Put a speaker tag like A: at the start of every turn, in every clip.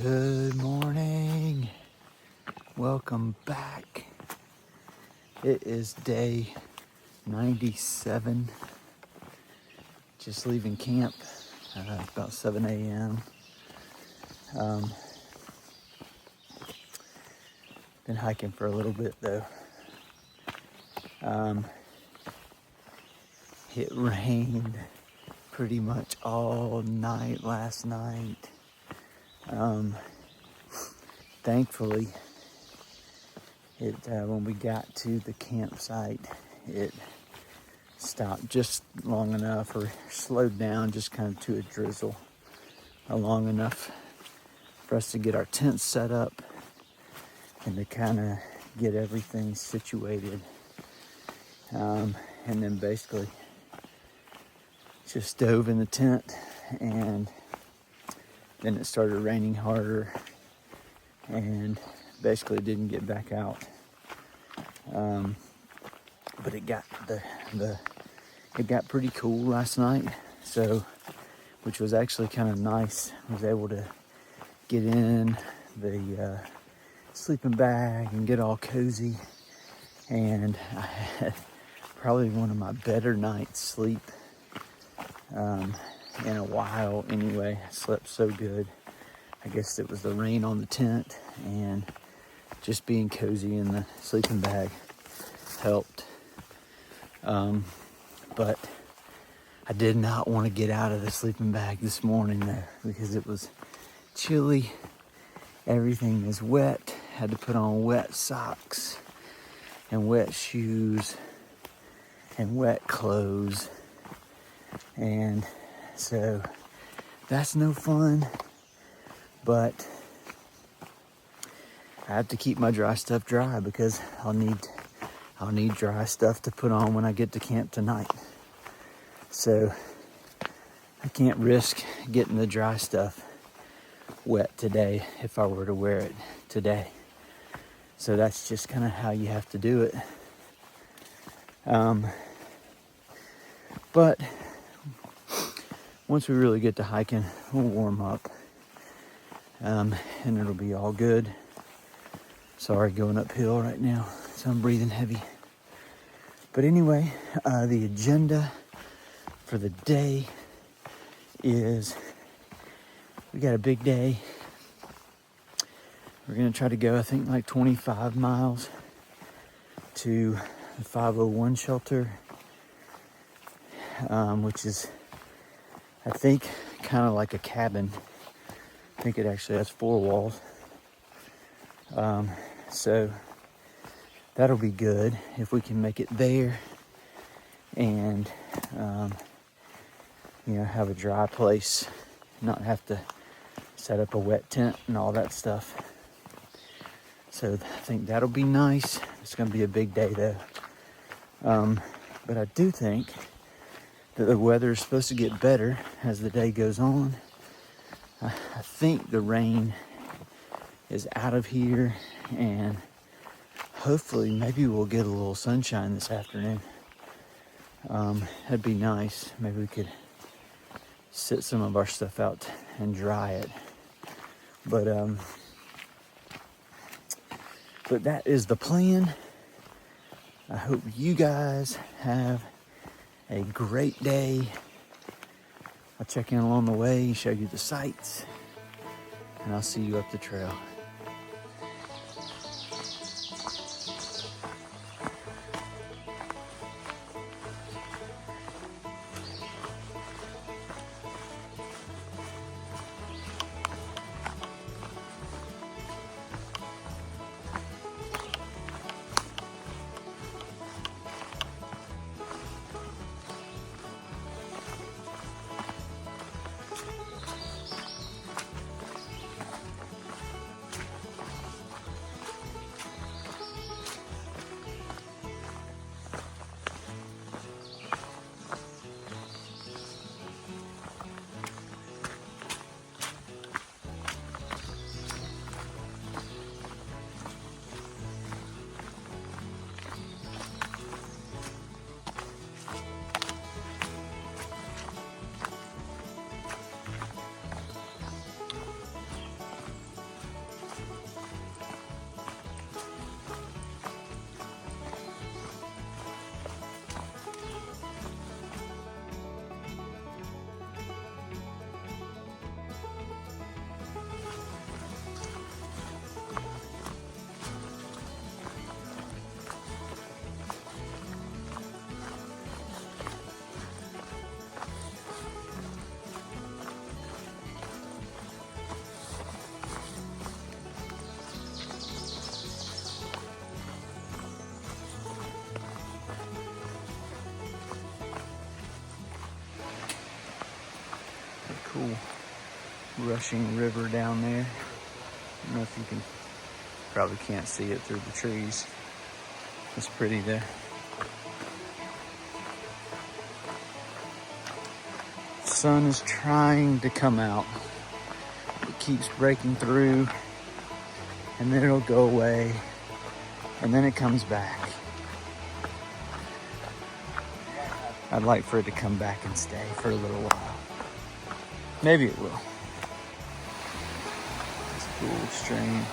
A: Good morning. Welcome back. It is day 97. Just leaving camp. About 7 a.m. Been hiking for a little bit though. It rained pretty much all night last night. Thankfully, when we got to the campsite, it stopped just long enough, or slowed down just kind of to a drizzle, long enough for us to get our tents set up and to kind of get everything situated. And then basically just dove in the tent, and then it started raining harder and basically didn't get back out. But it got it got pretty cool last night, so which was actually kind of nice. I was able to get in the sleeping bag and get all cozy, and I had probably one of my better nights sleep in a while. Anyway, I slept so good. I guess it was the rain on the tent and just being cozy in the sleeping bag helped. But I did not want to get out of the sleeping bag this morning though, because it was chilly. Everything is wet. Had to put on wet socks and wet shoes and wet clothes. And so that's no fun. But I have to keep my dry stuff dry because I'll need dry stuff to put on when I get to camp tonight. So I can't risk getting the dry stuff wet today if I were to wear it today. So that's just kind of how you have to do it. But once we really get to hiking, we'll warm up. And it'll be all good. Sorry, going uphill right now, so I'm breathing heavy. But anyway, the agenda for the day is we got a big day. We're gonna try to go, I think, like 25 miles to the 501 shelter, which is, I think, kind of like a cabin. I think it actually has 4 walls. So that'll be good if we can make it there and, have a dry place, not have to set up a wet tent and all that stuff. So I think that'll be nice. It's going to be a big day though. But I do think that the weather is supposed to get better as the day goes on. I think the rain is out of here, and hopefully maybe we'll get a little sunshine this afternoon. That'd be nice. Maybe we could sit some of our stuff out and dry it. But that is the plan. I hope you guys have a great day. I'll check in along the way, show you the sights, and I'll see you up the trail. rushing river down there. I don't know if you can, probably can't see it through the trees. It's pretty there. The sun is trying to come out. It keeps breaking through, and then it'll go away, and then it comes back. I'd like for it to come back and stay for a little while. Maybe it will. It's a cool stream.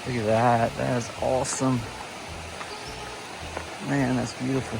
A: Look at that. That is awesome. Man, that's beautiful.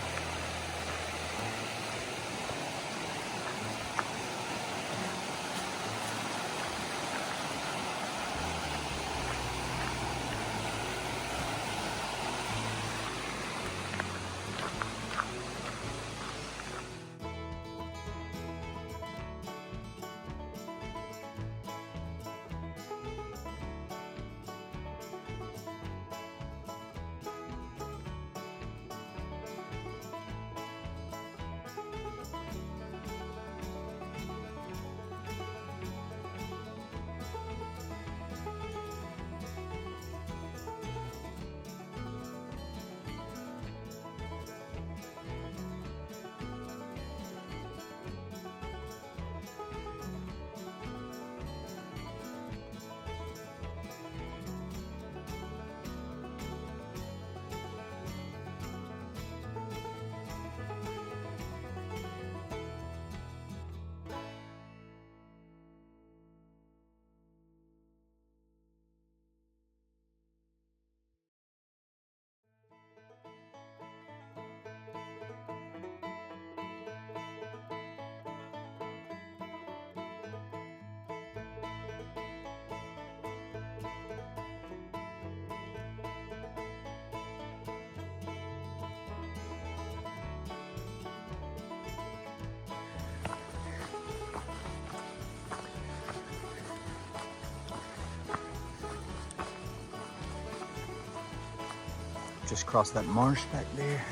A: Just crossed that marsh back there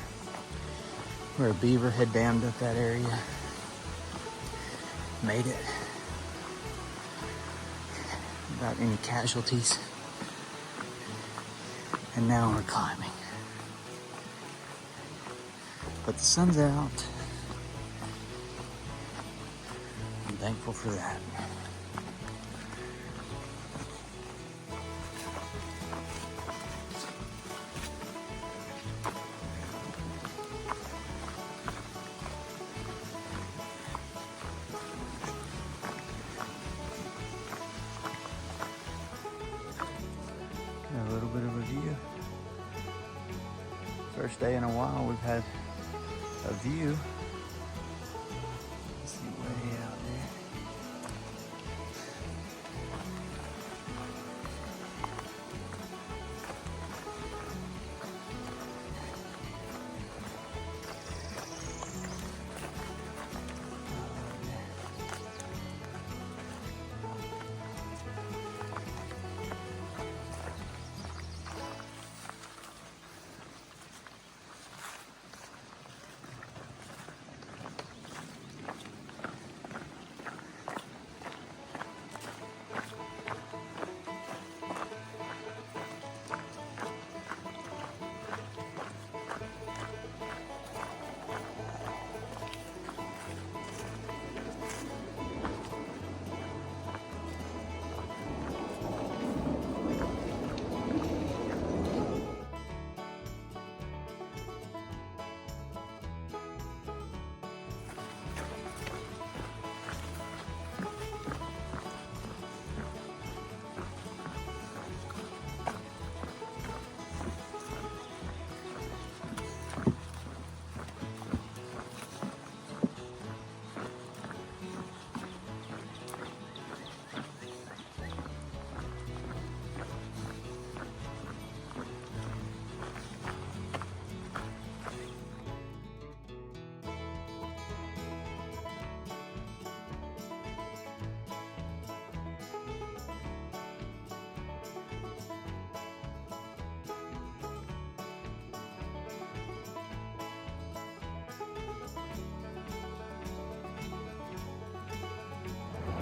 A: where a beaver had dammed up that area. Made it without any casualties. And now we're climbing. But the sun's out. I'm thankful for that. A little bit of a view. First day in a while we've had a view. Let's see, way out there.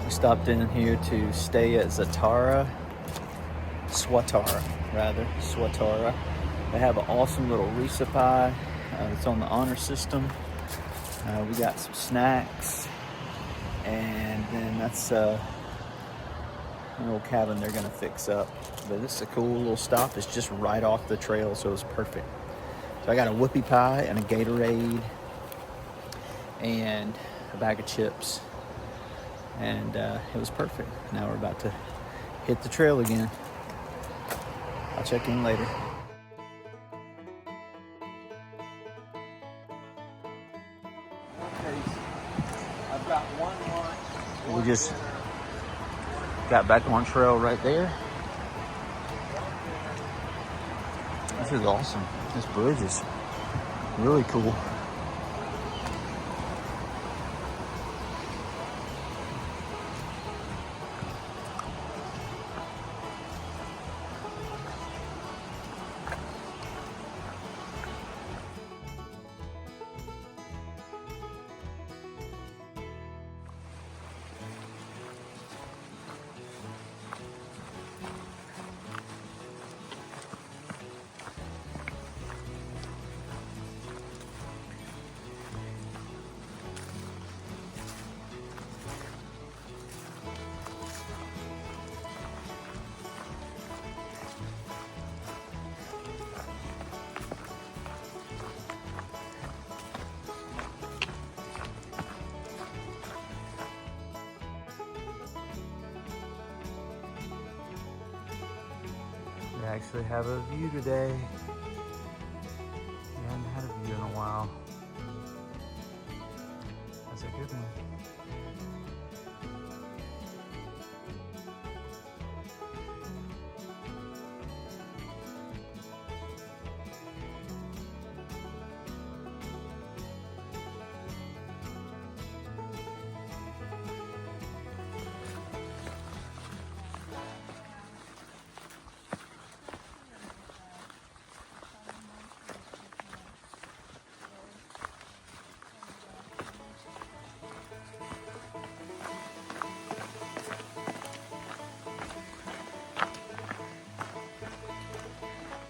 A: We stopped in here to stay at Swatara. They have an awesome little resupply. It's on the honor system. We got some snacks, and then that's a little cabin they're gonna fix up. But this is a cool little stop. It's just right off the trail, so it's perfect. So I got a whoopie pie and a Gatorade and a bag of chips, and it was perfect. Now we're about to hit the trail again. I'll check in later. I've got one lunch. We just got back on trail right there. This is awesome. This bridge is really cool. We actually have a view today. We haven't had a view in a while. That's a good one.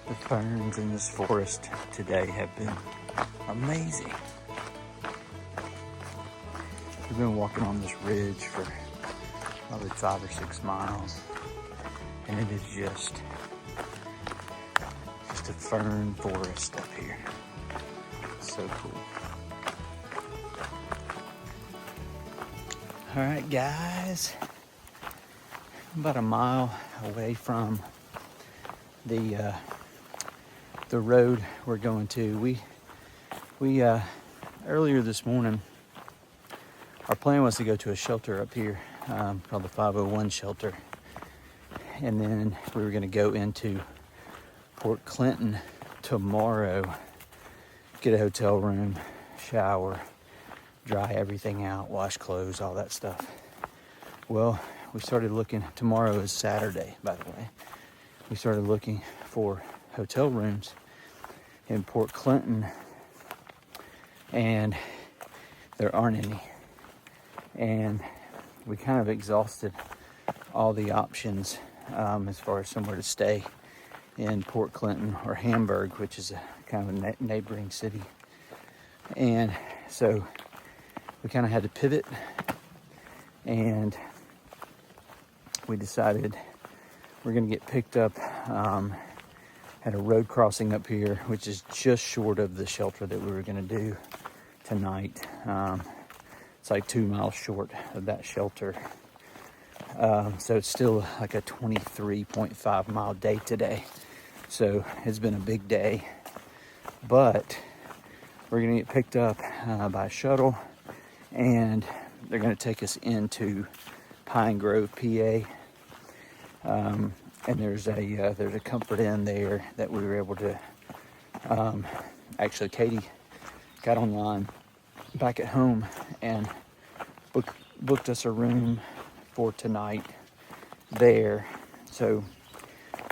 A: The ferns in this forest today have been amazing. We've been walking on this ridge for probably 5 or 6 miles, and it is just a fern forest up here. It's so cool. All right, guys, about a mile away from the road we're going to. We earlier this morning, our plan was to go to a shelter up here called the 501 shelter, and then we were going to go into Port Clinton tomorrow, get a hotel room, shower, dry everything out, wash clothes, all that stuff. Well, we started looking. Tomorrow is Saturday, by the way. We started looking for hotel rooms in Port Clinton, and there aren't any. And we kind of exhausted all the options as far as somewhere to stay in Port Clinton or Hamburg, which is a kind of a neighboring city. And so we kind of had to pivot, and we decided we're going to get picked up at a road crossing up here, which is just short of the shelter that we were going to do tonight. It's like 2 miles short of that shelter. So it's still like a 23.5 mile day today. So it's been a big day, but we're going to get picked up by a shuttle, and they're going to take us into Pine Grove, PA. And there's a Comfort Inn there that we were able to, actually Katie got online back at home and booked us a room for tonight there. So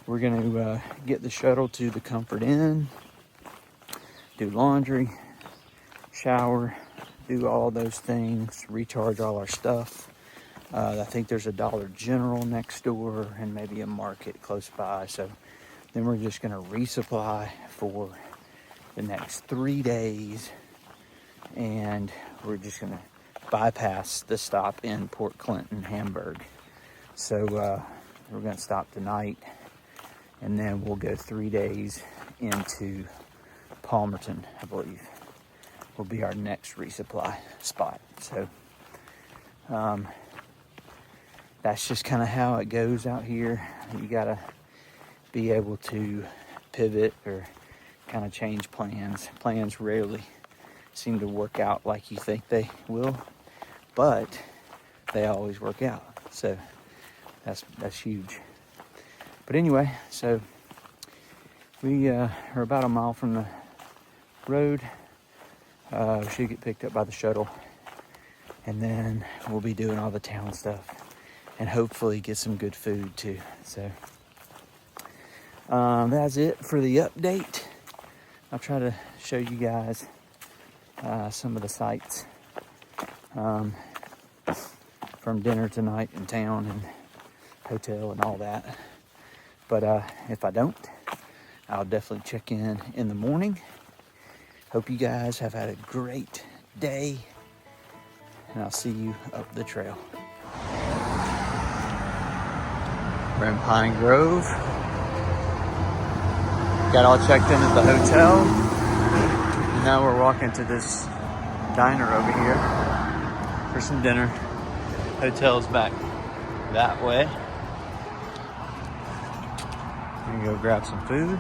A: we're going to get the shuttle to the Comfort Inn, do laundry, shower, do all those things, recharge all our stuff, I think there's a Dollar General next door and maybe a market close by. So then we're just gonna resupply for the next 3 days, and we're just gonna bypass the stop in Port Clinton, Hamburg. So we're gonna stop tonight, and then we'll go 3 days into Palmerton, I believe, will be our next resupply spot. So that's just kind of how it goes out here. You gotta be able to pivot or kind of change plans. Plans rarely seem to work out like you think they will, but they always work out. So that's huge. But anyway, so we are about a mile from the road. We should get picked up by the shuttle, and then we'll be doing all the town stuff and hopefully get some good food too. So that's it for the update. I'll try to show you guys some of the sights from dinner tonight in town and hotel and all that. But if I don't, I'll definitely check in the morning. Hope you guys have had a great day, and I'll see you up the trail. We're in Pine Grove. Got all checked in at the hotel. And now we're walking to this diner over here for some dinner. Hotel's back that way. We're gonna go grab some food.